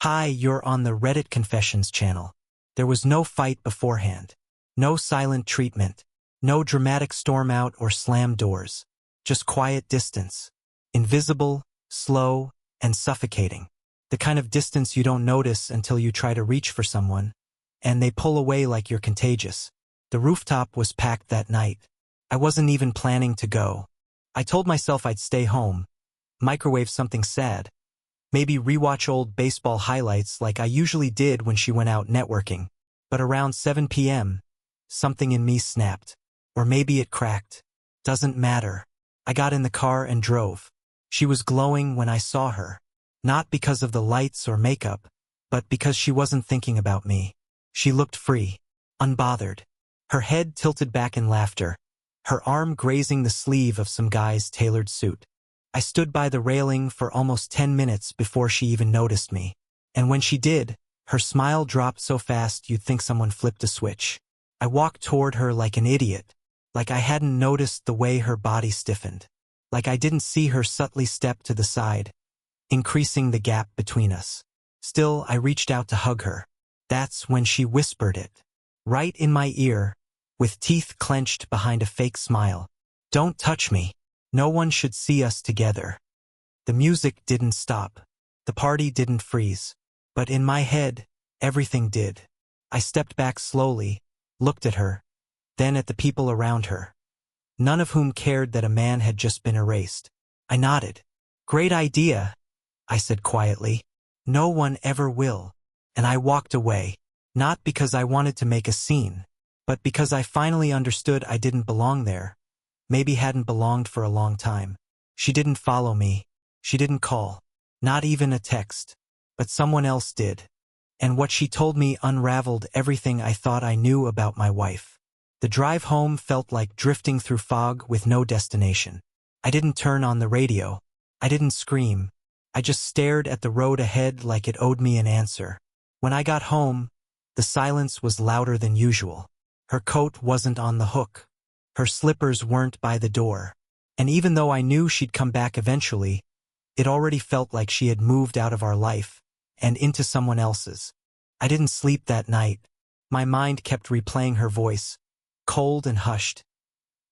Hi, you're on the Reddit Confessions channel. There was no fight beforehand. No silent treatment. No dramatic storm out or slam doors. Just quiet distance. Invisible, slow, and suffocating. The kind of distance you don't notice until you try to reach for someone, and they pull away like you're contagious. The rooftop was packed that night. I wasn't even planning to go. I told myself I'd stay home, microwave something sad, maybe rewatch old baseball highlights like I usually did when she went out networking. But around 7 p.m., something in me snapped. Or maybe it cracked. Doesn't matter. I got in the car and drove. She was glowing when I saw her. Not because of the lights or makeup, but because she wasn't thinking about me. She looked free, unbothered. Her head tilted back in laughter, her arm grazing the sleeve of some guy's tailored suit. I stood by the railing for almost 10 minutes before she even noticed me. And when she did, her smile dropped so fast you'd think someone flipped a switch. I walked toward her like an idiot, like I hadn't noticed the way her body stiffened, like I didn't see her subtly step to the side, increasing the gap between us. Still, I reached out to hug her. That's when she whispered it, right in my ear, with teeth clenched behind a fake smile. "Don't touch me. No one should see us together." The music didn't stop. The party didn't freeze. But in my head, everything did. I stepped back slowly, looked at her, then at the people around her, none of whom cared that a man had just been erased. I nodded. "Great idea," I said quietly. "No one ever will." And I walked away, not because I wanted to make a scene, but because I finally understood I didn't belong there, maybe hadn't belonged for a long time. She didn't follow me. She didn't call. Not even a text. But someone else did. And what she told me unraveled everything I thought I knew about my wife. The drive home felt like drifting through fog with no destination. I didn't turn on the radio. I didn't scream. I just stared at the road ahead like it owed me an answer. When I got home, the silence was louder than usual. Her coat wasn't on the hook. Her slippers weren't by the door. And even though I knew she'd come back eventually, it already felt like she had moved out of our life and into someone else's. I didn't sleep that night. My mind kept replaying her voice, cold and hushed.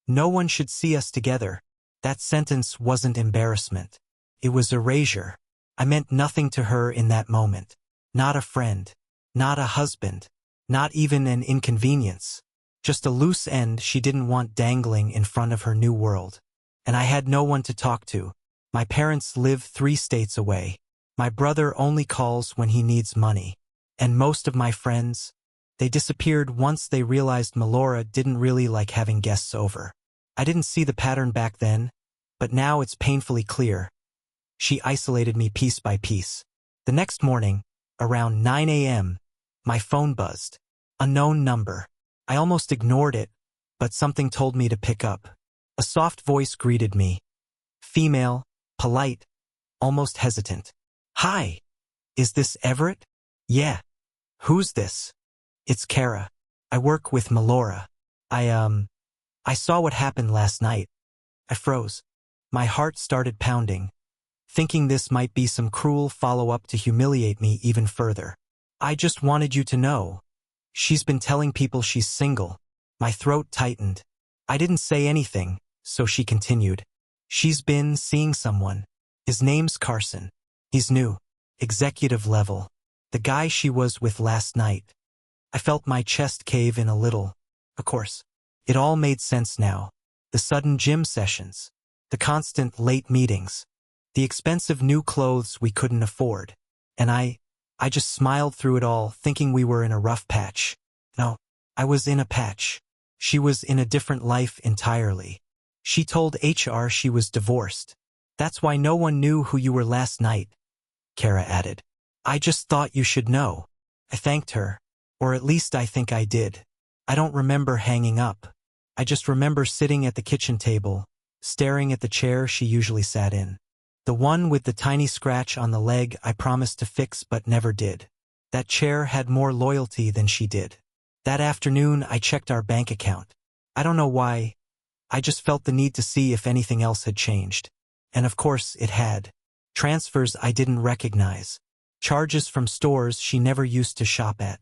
No one should see us together. That sentence wasn't embarrassment. It was erasure. I meant nothing to her in that moment. Not a friend. Not a husband. Not even an inconvenience. Just a loose end she didn't want dangling in front of her new world. And I had no one to talk to. My parents live 3 states away. My brother only calls when he needs money. And most of my friends, they disappeared once they realized Melora didn't really like having guests over. I didn't see the pattern back then, but now it's painfully clear. She isolated me piece by piece. The next morning, around 9 a.m., my phone buzzed. Unknown number. I almost ignored it, but something told me to pick up. A soft voice greeted me. Female, polite, almost hesitant. "Hi. Is this Everett?" "Yeah." "Who's this?" "It's Kara. I work with Melora. I saw what happened last night." I froze. My heart started pounding, thinking this might be some cruel follow-up to humiliate me even further. "I just wanted you to know. She's been telling people she's single." My throat tightened. I didn't say anything, so she continued. "She's been seeing someone. His name's Carson. He's new. Executive level. The guy she was with last night." I felt my chest cave in a little. Of course. It all made sense now. The sudden gym sessions. The constant late meetings. The expensive new clothes we couldn't afford. And I just smiled through it all, thinking we were in a rough patch. No, I was in a patch. She was in a different life entirely. She told HR she was divorced. "That's why no one knew who you were last night," Kara added. "I just thought you should know." I thanked her, or at least I think I did. I don't remember hanging up. I just remember sitting at the kitchen table, staring at the chair she usually sat in. The one with the tiny scratch on the leg I promised to fix but never did. That chair had more loyalty than she did. That afternoon I checked our bank account. I don't know why. I just felt the need to see if anything else had changed. And of course it had. Transfers I didn't recognize. Charges from stores she never used to shop at.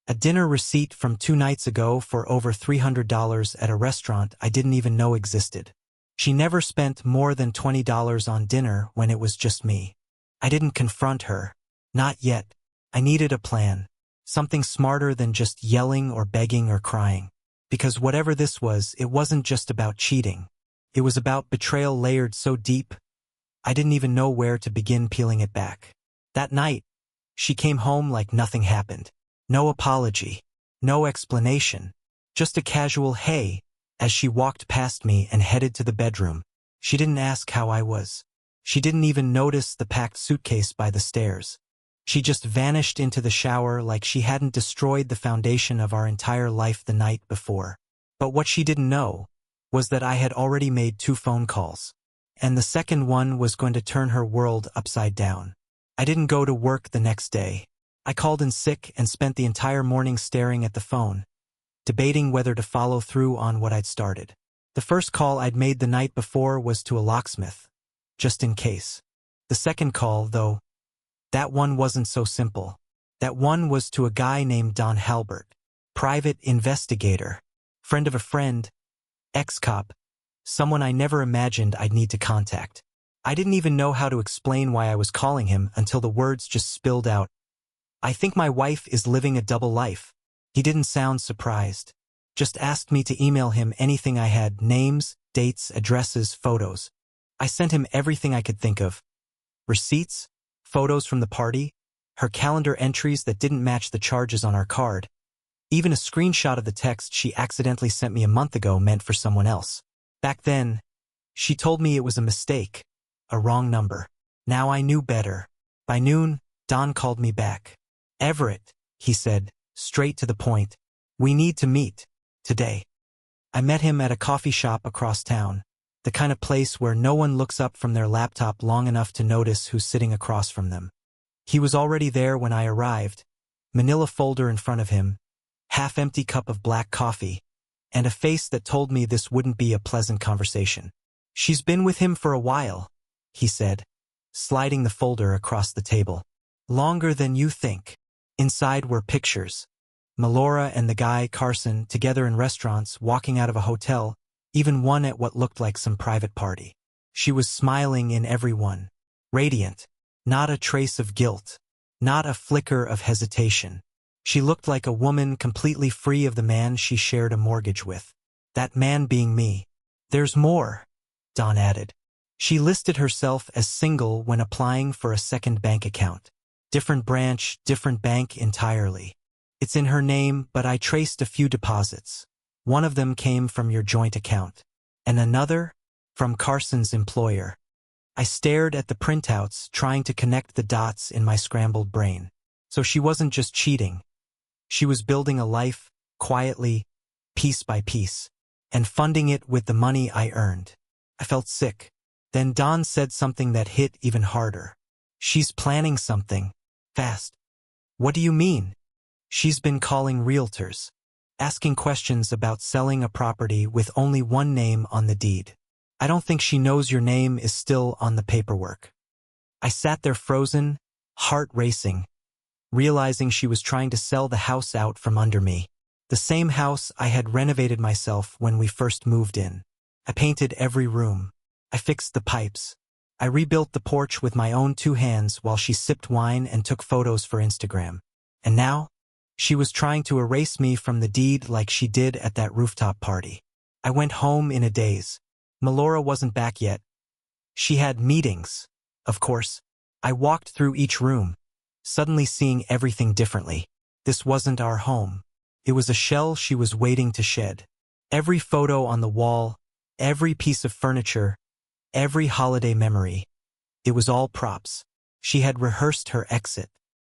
A dinner receipt from 2 nights ago for over $300 at a restaurant I didn't even know existed. She never spent more than $20 on dinner when it was just me. I didn't confront her. Not yet. I needed a plan. Something smarter than just yelling or begging or crying. Because whatever this was, it wasn't just about cheating. It was about betrayal layered so deep, I didn't even know where to begin peeling it back. That night, she came home like nothing happened. No apology. No explanation. Just a casual hey, as she walked past me and headed to the bedroom. She didn't ask how I was. She didn't even notice the packed suitcase by the stairs. She just vanished into the shower like she hadn't destroyed the foundation of our entire life the night before. But what she didn't know was that I had already made 2 phone calls. And the second one was going to turn her world upside down. I didn't go to work the next day. I called in sick and spent the entire morning staring at the phone, debating whether to follow through on what I'd started. The first call I'd made the night before was to a locksmith, just in case. The second call, though, that one wasn't so simple. That one was to a guy named Don Halbert, private investigator, friend of a friend, ex-cop, someone I never imagined I'd need to contact. I didn't even know how to explain why I was calling him until the words just spilled out. I think my wife is living a double life. He didn't sound surprised. Just asked me to email him anything I had, names, dates, addresses, photos. I sent him everything I could think of. Receipts, photos from the party, her calendar entries that didn't match the charges on our card, even a screenshot of the text she accidentally sent me a month ago meant for someone else. Back then, she told me it was a mistake, a wrong number. Now I knew better. By noon, Don called me back. Everett, he said, straight to the point. We need to meet. Today. I met him at a coffee shop across town, the kind of place where no one looks up from their laptop long enough to notice who's sitting across from them. He was already there when I arrived, manila folder in front of him, half-empty cup of black coffee, and a face that told me this wouldn't be a pleasant conversation. She's been with him for a while, he said, sliding the folder across the table. Longer than you think. Inside were pictures. Melora and the guy, Carson, together in restaurants, walking out of a hotel, even one at what looked like some private party. She was smiling in every one. Radiant. Not a trace of guilt. Not a flicker of hesitation. She looked like a woman completely free of the man she shared a mortgage with. That man being me. There's more, Don added. She listed herself as single when applying for a second bank account. Different branch, different bank entirely. It's in her name, but I traced a few deposits. One of them came from your joint account, and another from Carson's employer. I stared at the printouts, trying to connect the dots in my scrambled brain. So she wasn't just cheating. She was building a life, quietly, piece by piece, and funding it with the money I earned. I felt sick. Then Don said something that hit even harder. She's planning something. Fast. What do you mean? She's been calling realtors, asking questions about selling a property with only one name on the deed. I don't think she knows your name is still on the paperwork. I sat there frozen, heart racing, realizing she was trying to sell the house out from under me. The same house I had renovated myself when we first moved in. I painted every room. I fixed the pipes. I rebuilt the porch with my own 2 hands while she sipped wine and took photos for Instagram. And now, she was trying to erase me from the deed like she did at that rooftop party. I went home in a daze. Melora wasn't back yet. She had meetings, of course. I walked through each room, suddenly seeing everything differently. This wasn't our home. It was a shell she was waiting to shed. Every photo on the wall, every piece of furniture, every holiday memory. It was all props. She had rehearsed her exit.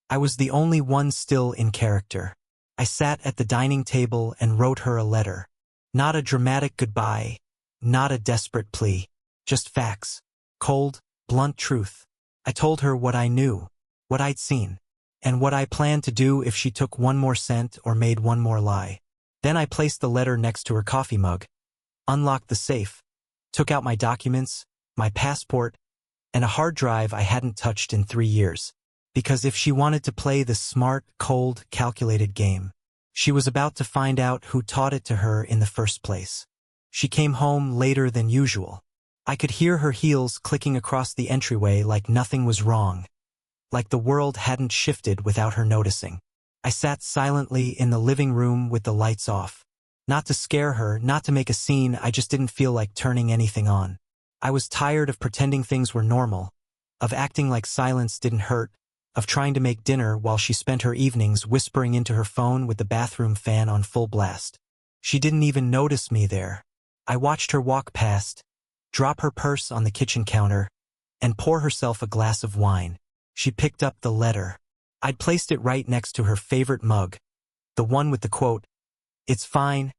I was the only one still in character. I sat at the dining table and wrote her a letter. Not a dramatic goodbye, not a desperate plea. Just facts. Cold, blunt truth. I told her what I knew, what I'd seen, and what I planned to do if she took one more cent or made one more lie. Then I placed the letter next to her coffee mug, unlocked the safe, took out my documents, my passport, and a hard drive I hadn't touched in 3 years. Because if she wanted to play this smart, cold, calculated game, she was about to find out who taught it to her in the first place. She came home later than usual. I could hear her heels clicking across the entryway like nothing was wrong, like the world hadn't shifted without her noticing. I sat silently in the living room with the lights off. Not to scare her, not to make a scene, I just didn't feel like turning anything on. I was tired of pretending things were normal, of acting like silence didn't hurt, of trying to make dinner while she spent her evenings whispering into her phone with the bathroom fan on full blast. She didn't even notice me there. I watched her walk past, drop her purse on the kitchen counter, and pour herself a glass of wine. She picked up the letter. I'd placed it right next to her favorite mug, the one with the quote, "It's fine,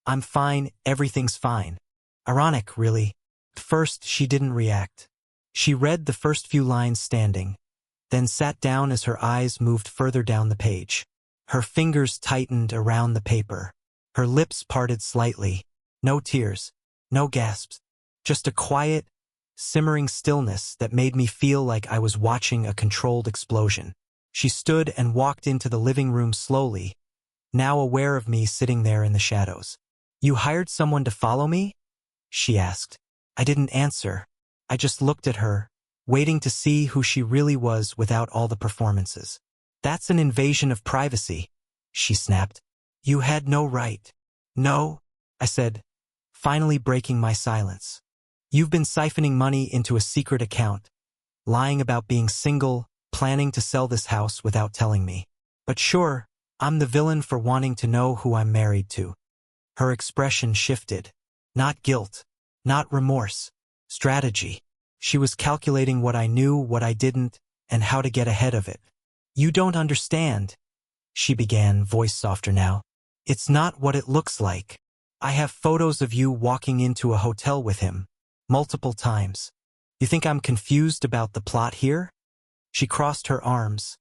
I'm fine, everything's fine." Ironic, really. At first, she didn't react. She read the first few lines standing, then sat down as her eyes moved further down the page. Her fingers tightened around the paper. Her lips parted slightly. No tears, no gasps, just a quiet, simmering stillness that made me feel like I was watching a controlled explosion. She stood and walked into the living room slowly, now aware of me sitting there in the shadows. "You hired someone to follow me?" she asked. I didn't answer. I just looked at her, waiting to see who she really was without all the performances. "That's an invasion of privacy," she snapped. "You had no right." "No," I said, finally breaking my silence. "You've been siphoning money into a secret account, lying about being single, planning to sell this house without telling me. But sure, I'm the villain for wanting to know who I'm married to." Her expression shifted. Not guilt, not remorse, strategy. She was calculating what I knew, what I didn't, and how to get ahead of it. "You don't understand," she began, voice softer now. "It's not what it looks like. I have photos of you walking into a hotel with him, multiple times. You think I'm confused about the plot here?" She crossed her arms.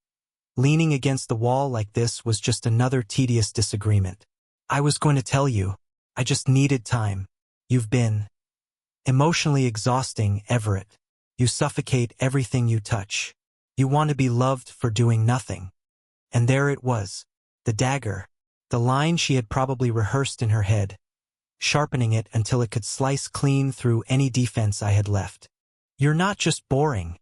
Leaning against the wall like this was just another tedious disagreement. "I was going to tell you. I just needed time. You've been emotionally exhausting, Everett. You suffocate everything you touch. You want to be loved for doing nothing." And there it was, the dagger, the line she had probably rehearsed in her head, sharpening it until it could slice clean through any defense I had left. "You're not just boring,"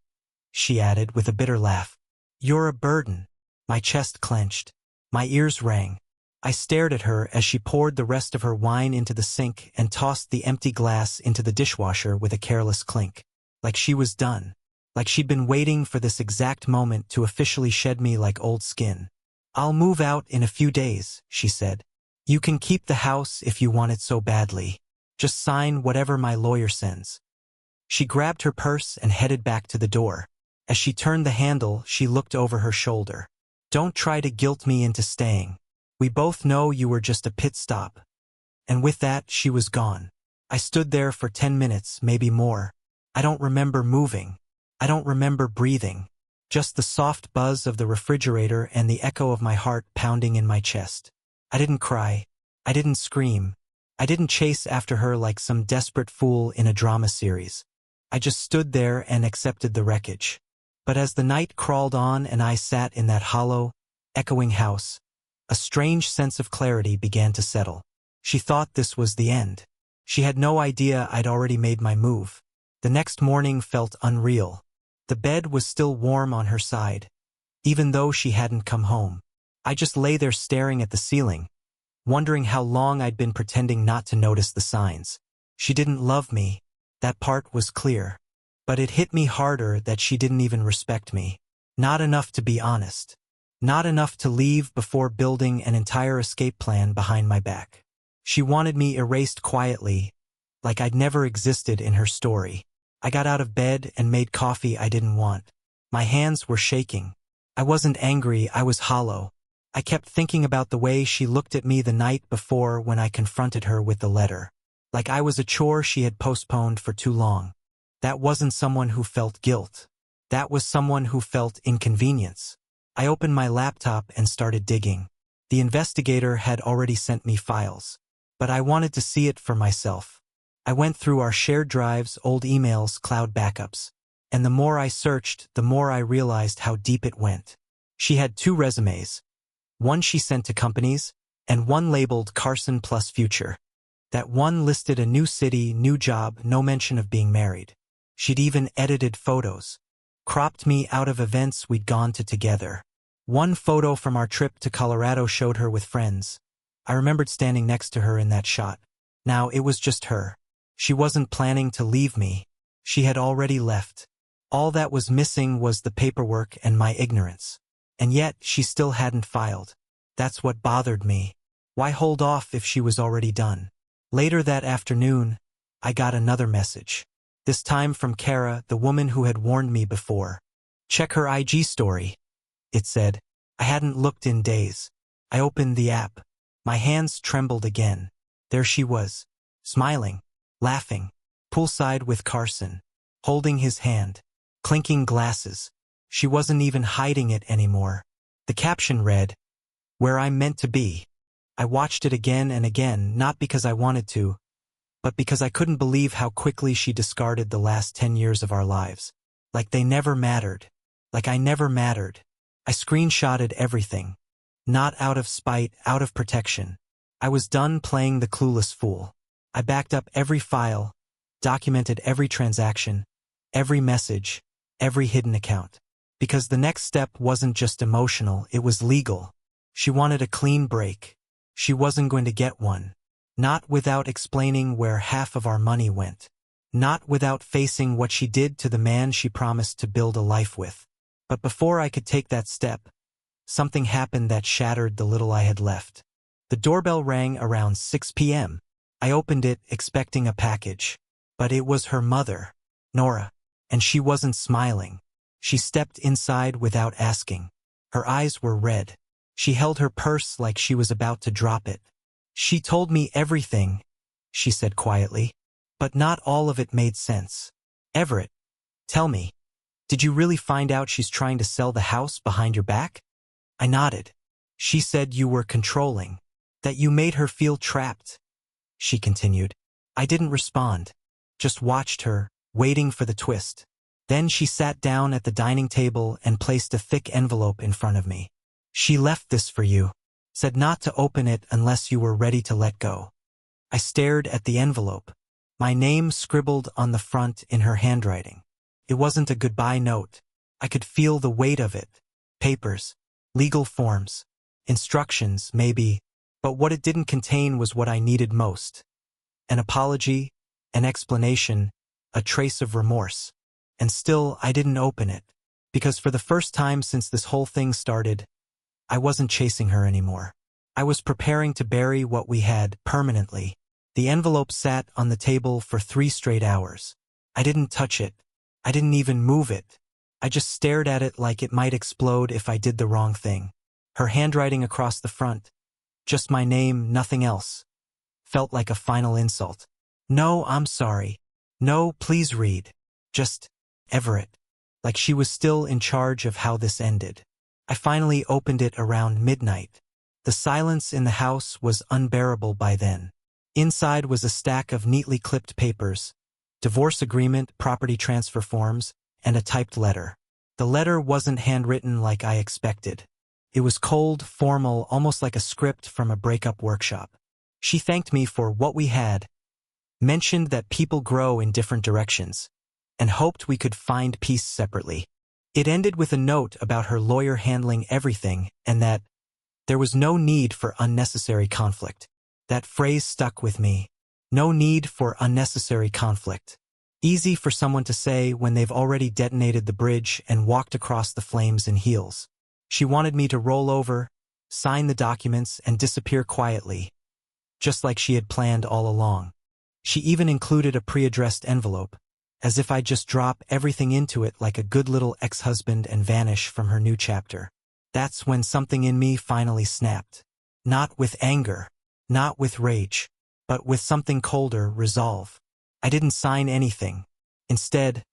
she added with a bitter laugh. "You're a burden." My chest clenched. My ears rang. I stared at her as she poured the rest of her wine into the sink and tossed the empty glass into the dishwasher with a careless clink. Like she was done. Like she'd been waiting for this exact moment to officially shed me like old skin. "I'll move out in a few days," she said. "You can keep the house if you want it so badly. Just sign whatever my lawyer sends." She grabbed her purse and headed back to the door. As she turned the handle, she looked over her shoulder. "Don't try to guilt me into staying. We both know you were just a pit stop." And with that, she was gone. I stood there for 10 minutes, maybe more. I don't remember moving. I don't remember breathing. Just the soft buzz of the refrigerator and the echo of my heart pounding in my chest. I didn't cry. I didn't scream. I didn't chase after her like some desperate fool in a drama series. I just stood there and accepted the wreckage. But as the night crawled on and I sat in that hollow, echoing house, a strange sense of clarity began to settle. She thought this was the end. She had no idea I'd already made my move. The next morning felt unreal. The bed was still warm on her side, even though she hadn't come home. I just lay there staring at the ceiling, wondering how long I'd been pretending not to notice the signs. She didn't love me. That part was clear. But it hit me harder that she didn't even respect me. Not enough to be honest. Not enough to leave before building an entire escape plan behind my back. She wanted me erased quietly, like I'd never existed in her story. I got out of bed and made coffee I didn't want. My hands were shaking. I wasn't angry, I was hollow. I kept thinking about the way she looked at me the night before when I confronted her with the letter. Like I was a chore she had postponed for too long. That wasn't someone who felt guilt. That was someone who felt inconvenience. I opened my laptop and started digging. The investigator had already sent me files. But I wanted to see it for myself. I went through our shared drives, old emails, cloud backups. And the more I searched, the more I realized how deep it went. She had 2 resumes. One she sent to companies, and one labeled Carson plus future. That one listed a new city, new job, no mention of being married. She'd even edited photos. Cropped me out of events we'd gone to together. One photo from our trip to Colorado showed her with friends. I remembered standing next to her in that shot. Now it was just her. She wasn't planning to leave me. She had already left. All that was missing was the paperwork and my ignorance. And yet she still hadn't filed. That's what bothered me. Why hold off if she was already done? Later that afternoon, I got another message. This time from Kara, the woman who had warned me before. Check her IG story, it said. I hadn't looked in days. I opened the app. My hands trembled again. There she was, smiling, laughing, poolside with Carson, holding his hand, clinking glasses. She wasn't even hiding it anymore. The caption read, "Where I'm meant to be." I watched it again and again, not because I wanted to, but because I couldn't believe how quickly she discarded the last 10 years of our lives. Like they never mattered. Like I never mattered. I screenshotted everything. Not out of spite, out of protection. I was done playing the clueless fool. I backed up every file, documented every transaction, every message, every hidden account. Because the next step wasn't just emotional, it was legal. She wanted a clean break. She wasn't going to get one. Not without explaining where half of our money went. Not without facing what she did to the man she promised to build a life with. But before I could take that step, something happened that shattered the little I had left. The doorbell rang around 6 p.m. I opened it, expecting a package. But it was her mother, Nora, and she wasn't smiling. She stepped inside without asking. Her eyes were red. She held her purse like she was about to drop it. "She told me everything," she said quietly. "But not all of it made sense. Everett, tell me, did you really find out she's trying to sell the house behind your back?" I nodded. "She said you were controlling, that you made her feel trapped," she continued. I didn't respond, just watched her, waiting for the twist. Then she sat down at the dining table and placed a thick envelope in front of me. "She left this for you. Said not to open it unless you were ready to let go." I stared at the envelope. My name scribbled on the front in her handwriting. It wasn't a goodbye note. I could feel the weight of it. Papers, legal forms, instructions, maybe, but what it didn't contain was what I needed most. An apology, an explanation, a trace of remorse. And still, I didn't open it. Because for the first time since this whole thing started, I wasn't chasing her anymore. I was preparing to bury what we had permanently. The envelope sat on the table for 3 straight hours. I didn't touch it. I didn't even move it. I just stared at it like it might explode if I did the wrong thing. Her handwriting across the front, just my name, nothing else, felt like a final insult. "No, I'm sorry. No, please read. Just, Everett." Like she was still in charge of how this ended. I finally opened it around midnight. The silence in the house was unbearable by then. Inside was a stack of neatly clipped papers, divorce agreement, property transfer forms, and a typed letter. The letter wasn't handwritten like I expected. It was cold, formal, almost like a script from a breakup workshop. She thanked me for what we had, mentioned that people grow in different directions, and hoped we could find peace separately. It ended with a note about her lawyer handling everything and that there was no need for unnecessary conflict. That phrase stuck with me. No need for unnecessary conflict. Easy for someone to say when they've already detonated the bridge and walked across the flames in heels. She wanted me to roll over, sign the documents, and disappear quietly, just like she had planned all along. She even included a pre-addressed envelope, as if I'd just drop everything into it like a good little ex-husband and vanish from her new chapter. That's when something in me finally snapped. Not with anger, not with rage, but with something colder, resolve. I didn't sign anything. Instead,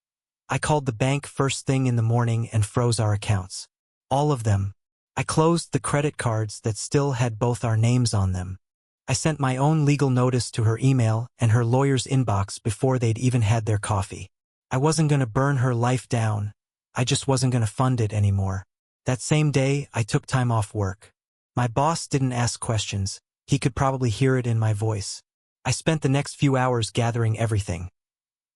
I called the bank first thing in the morning and froze our accounts. All of them. I closed the credit cards that still had both our names on them. I sent my own legal notice to her email and her lawyer's inbox before they'd even had their coffee. I wasn't gonna burn her life down. I just wasn't gonna fund it anymore. That same day, I took time off work. My boss didn't ask questions. He could probably hear it in my voice. I spent the next few hours gathering everything.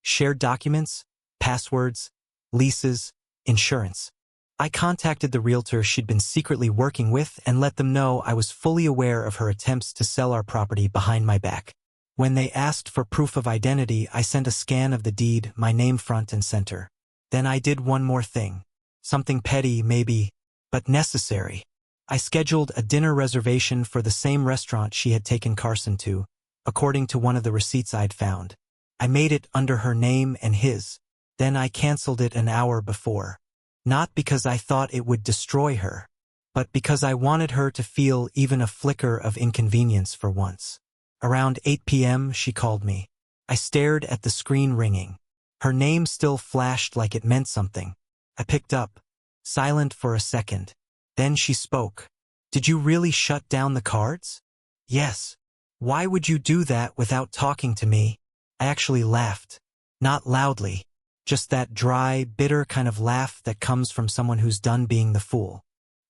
Shared documents, passwords, leases, insurance. I contacted the realtor she'd been secretly working with and let them know I was fully aware of her attempts to sell our property behind my back. When they asked for proof of identity, I sent a scan of the deed, my name front and center. Then I did one more thing. Something petty, maybe, but necessary. I scheduled a dinner reservation for the same restaurant she had taken Carson to, according to one of the receipts I'd found. I made it under her name and his. Then I canceled it an hour before. Not because I thought it would destroy her, but because I wanted her to feel even a flicker of inconvenience for once. Around 8 p.m. she called me. I stared at the screen ringing. Her name still flashed like it meant something. I picked up, silent for a second. Then she spoke. "Did you really shut down the cards?" "Yes." "Why would you do that without talking to me?" I actually laughed. Not loudly. Just that dry, bitter kind of laugh that comes from someone who's done being the fool.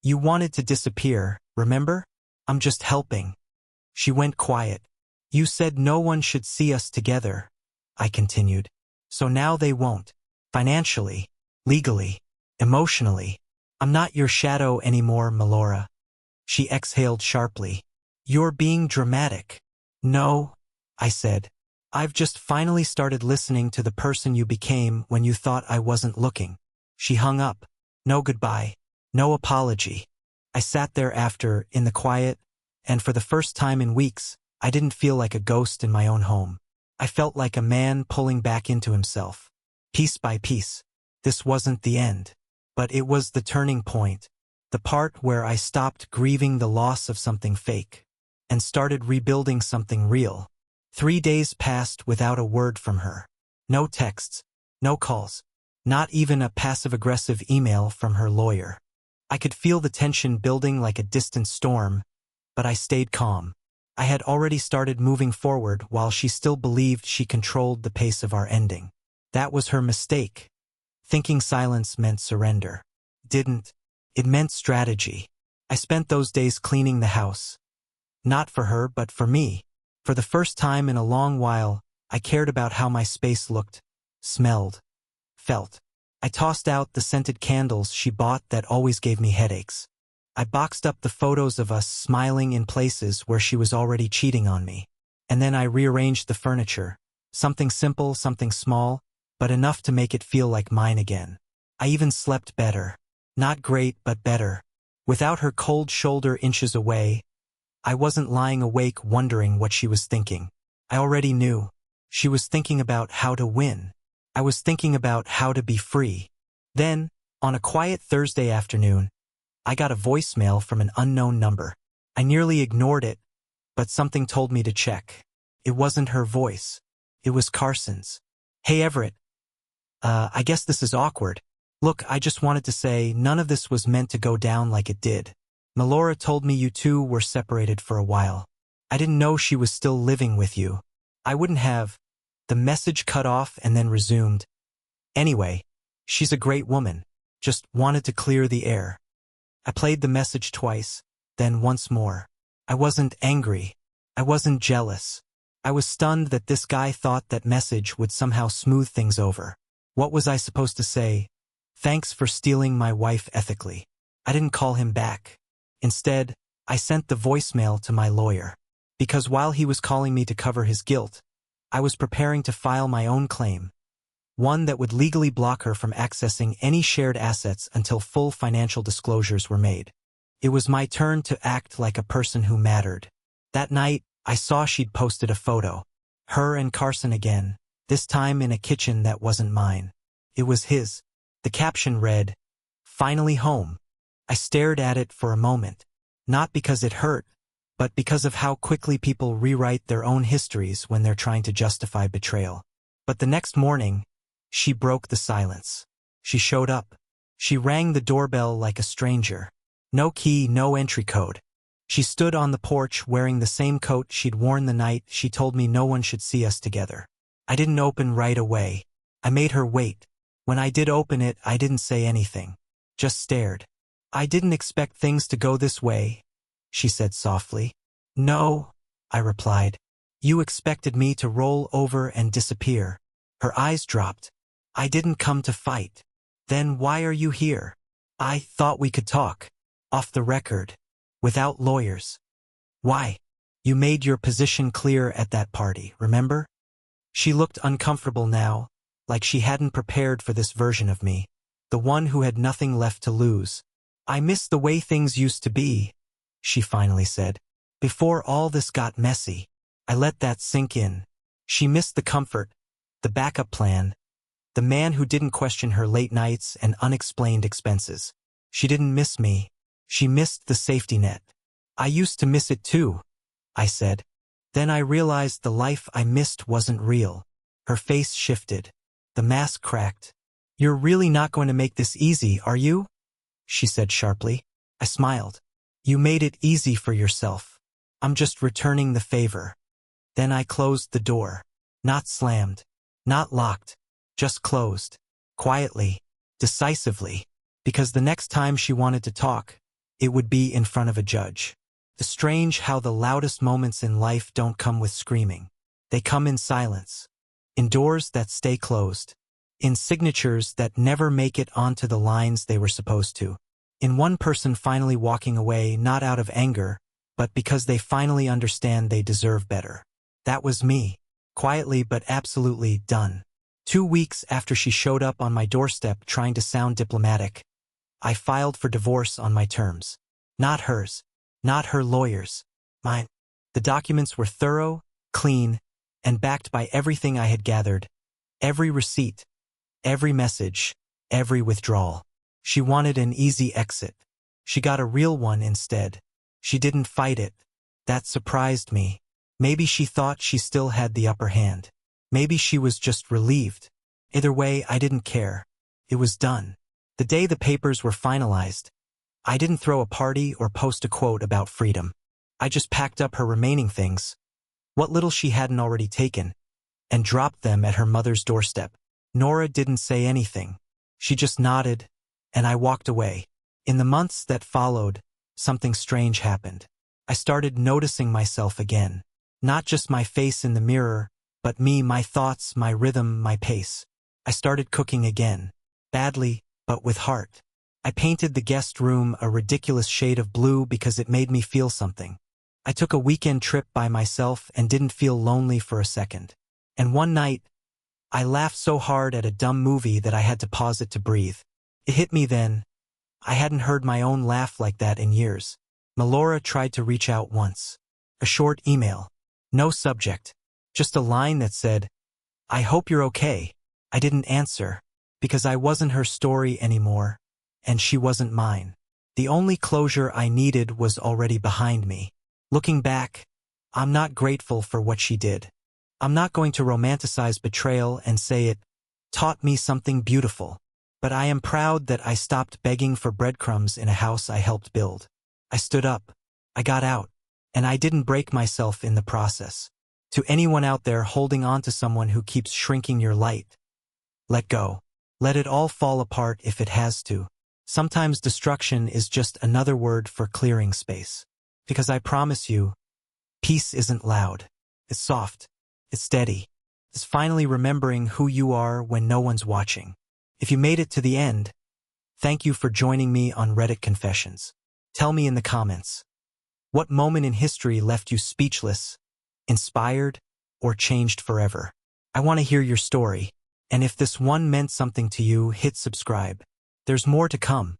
"You wanted to disappear, remember? I'm just helping." She went quiet. "You said no one should see us together," I continued. "So now they won't. Financially, legally, emotionally. I'm not your shadow anymore, Melora." She exhaled sharply. "You're being dramatic." "No," I said. "I've just finally started listening to the person you became when you thought I wasn't looking." She hung up. No goodbye. No apology. I sat there after, in the quiet, and for the first time in weeks, I didn't feel like a ghost in my own home. I felt like a man pulling back into himself. Piece by piece. This wasn't the end. But it was the turning point. The part where I stopped grieving the loss of something fake and started rebuilding something real. 3 days passed without a word from her. No texts, no calls, not even a passive-aggressive email from her lawyer. I could feel the tension building like a distant storm, but I stayed calm. I had already started moving forward while she still believed she controlled the pace of our ending. That was her mistake. Thinking silence meant surrender. Didn't. It meant strategy. I spent those days cleaning the house. Not for her, but for me. For the first time in a long while, I cared about how my space looked, smelled, felt. I tossed out the scented candles she bought that always gave me headaches. I boxed up the photos of us smiling in places where she was already cheating on me. And then I rearranged the furniture. Something simple, something small, but enough to make it feel like mine again. I even slept better. Not great, but better. Without her cold shoulder inches away, I wasn't lying awake wondering what she was thinking. I already knew. She was thinking about how to win. I was thinking about how to be free. Then, on a quiet Thursday afternoon, I got a voicemail from an unknown number. I nearly ignored it, but something told me to check. It wasn't her voice. It was Carson's. "Hey Everett. I guess this is awkward. Look, I just wanted to say none of this was meant to go down like it did. Melora told me you two were separated for a while. I didn't know she was still living with you. I wouldn't have." The message cut off and then resumed. "Anyway, she's a great woman. Just wanted to clear the air." I played the message twice, then once more. I wasn't angry. I wasn't jealous. I was stunned that this guy thought that message would somehow smooth things over. What was I supposed to say? "Thanks for stealing my wife ethically." I didn't call him back. Instead, I sent the voicemail to my lawyer. Because while he was calling me to cover his guilt, I was preparing to file my own claim. One that would legally block her from accessing any shared assets until full financial disclosures were made. It was my turn to act like a person who mattered. That night, I saw she'd posted a photo. Her and Carson again, this time in a kitchen that wasn't mine. It was his. The caption read, "Finally home." I stared at it for a moment, not because it hurt, but because of how quickly people rewrite their own histories when they're trying to justify betrayal. But the next morning, she broke the silence. She showed up. She rang the doorbell like a stranger. No key, no entry code. She stood on the porch wearing the same coat she'd worn the night she told me no one should see us together. I didn't open right away. I made her wait. When I did open it, I didn't say anything. Just stared. I didn't expect things to go this way, she said softly. No, I replied. You expected me to roll over and disappear. Her eyes dropped. I didn't come to fight. Then why are you here? I thought we could talk. Off the record. Without lawyers. Why? You made your position clear at that party, remember? She looked uncomfortable now, like she hadn't prepared for this version of me, the one who had nothing left to lose. I miss the way things used to be, she finally said. Before all this got messy. I let that sink in. She missed the comfort, the backup plan, the man who didn't question her late nights and unexplained expenses. She didn't miss me. She missed the safety net. I used to miss it too, I said. Then I realized the life I missed wasn't real. Her face shifted. The mask cracked. You're really not going to make this easy, are you? She said sharply. I smiled. You made it easy for yourself. I'm just returning the favor. Then I closed the door. Not slammed. Not locked. Just closed. Quietly. Decisively. Because the next time she wanted to talk, it would be in front of a judge. It's strange how the loudest moments in life don't come with screaming. They come in silence. In doors that stay closed. In signatures that never make it onto the lines they were supposed to. In one person finally walking away not out of anger, but because they finally understand they deserve better. That was me. Quietly but absolutely done. 2 weeks after she showed up on my doorstep trying to sound diplomatic, I filed for divorce on my terms. Not hers. Not her lawyers. Mine. The documents were thorough, clean, and backed by everything I had gathered. Every receipt. Every message. Every withdrawal. She wanted an easy exit. She got a real one instead. She didn't fight it. That surprised me. Maybe she thought she still had the upper hand. Maybe she was just relieved. Either way, I didn't care. It was done. The day the papers were finalized, I didn't throw a party or post a quote about freedom. I just packed up her remaining things, what little she hadn't already taken, and dropped them at her mother's doorstep. Nora didn't say anything. She just nodded, and I walked away. In the months that followed, something strange happened. I started noticing myself again. Not just my face in the mirror, but me, my thoughts, my rhythm, my pace. I started cooking again. Badly, but with heart. I painted the guest room a ridiculous shade of blue because it made me feel something. I took a weekend trip by myself and didn't feel lonely for a second. And one night, I laughed so hard at a dumb movie that I had to pause it to breathe. It hit me then. I hadn't heard my own laugh like that in years. Melora tried to reach out once. A short email. No subject. Just a line that said, I hope you're okay. I didn't answer, because I wasn't her story anymore, and she wasn't mine. The only closure I needed was already behind me. Looking back, I'm not grateful for what she did. I'm not going to romanticize betrayal and say it taught me something beautiful, but I am proud that I stopped begging for breadcrumbs in a house I helped build. I stood up, I got out, and I didn't break myself in the process. To anyone out there holding on to someone who keeps shrinking your light, let go. Let it all fall apart if it has to. Sometimes destruction is just another word for clearing space. Because I promise you, peace isn't loud. It's soft. It's steady. It's finally remembering who you are when no one's watching. If you made it to the end, thank you for joining me on Reddit Confessions. Tell me in the comments, what moment in history left you speechless, inspired, or changed forever? I want to hear your story. And if this one meant something to you, hit subscribe. There's more to come.